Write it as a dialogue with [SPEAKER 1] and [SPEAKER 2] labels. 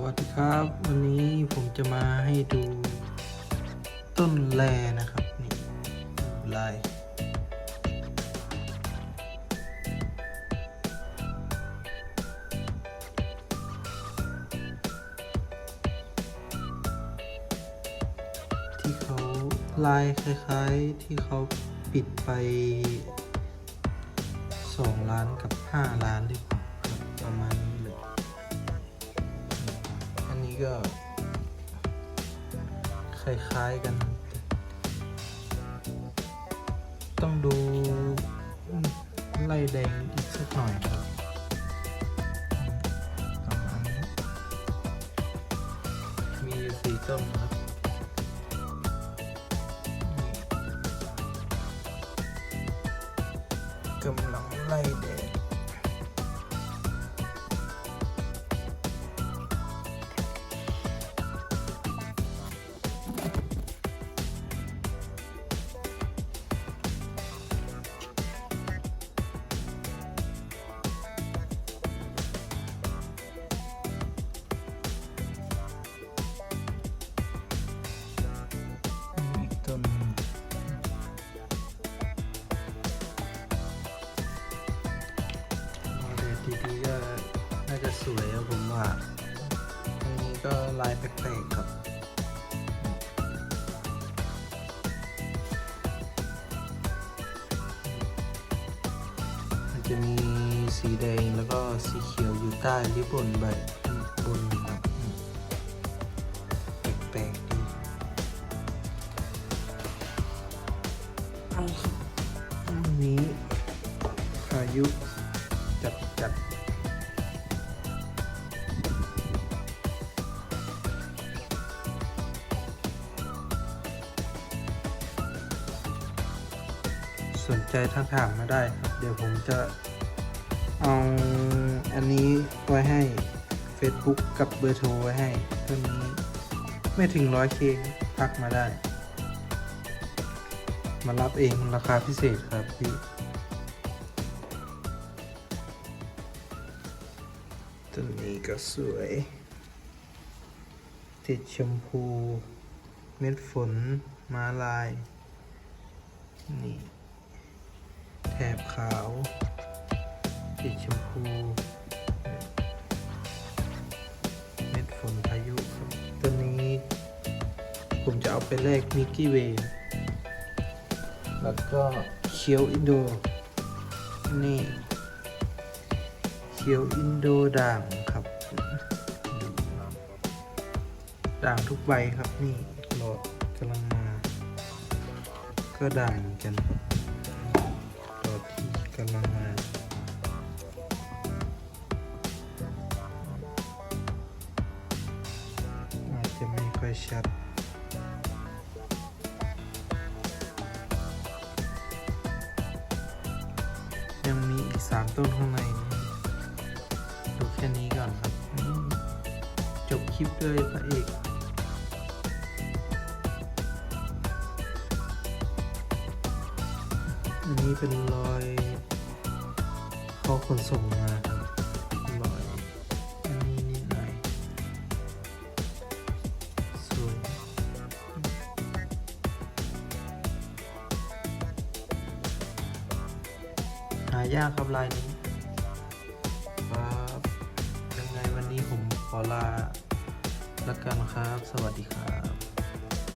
[SPEAKER 1] วัสดีครับวันนี้ผมจะมาให้ดูต้นแลนะครับนี่ลายที่เขาลายคล้ายๆที่เขาปิดไป2 ล้านกับ5 ล้านดีกว่าครับประมาณนี้เลยอันนี้ก็คล้ายๆกันต้องดูไล่แดงอีกสักหน่อยครับประมาณนี้มีอยู่4 ต้นครับกำลังไล่แดงอีกต้นดีๆก็น่าจะสวยครับผมว่าอันนี้ก็ลายแปลกๆครับมันจะมีสีแดงแล้วก็สีเขียวอยู่ใต้ริบบนใบบนครับแปลกๆดีวันนี้พายุจัดสนใจทักถามมาได้ครับเดี๋ยวผมจะเอาอันนี้ไว้ให้ Facebook กับเบอร์โทรไว้ให้ตัวนี้ไม่ถึง 100K ทักมาได้มารับเองราคาพิเศษครับพี่ตัวนี้ก็สวยติดชมพูเม็ดฝนม้าลายนี่แถบขาวติดชมพูเม็ดฝนพายุครับตัวนี้ผมจะเอาไปแลกมิกกี้เวย์แล้วก็เคียวอินโดนี่เคียวอินโดด่างครับด่างทุกใบครับนี่หลอดกำลังมาก็ด่างเหมือนกันหลอดที่กำลังมาอาจจะไม่ค่อยชัดยังมีอีก3 ต้นข้างในดูแค่นี้ก่อนครับจบคลิปด้วยพระเอกอันนี้เป็นรอยเขาขนส่งมาครับรอยอันนี้นิดหน่อยสวยหายากครับลายนี้ครับยังไงวันนี้ผมขอลาแล้วกันครับสวัสดีครับ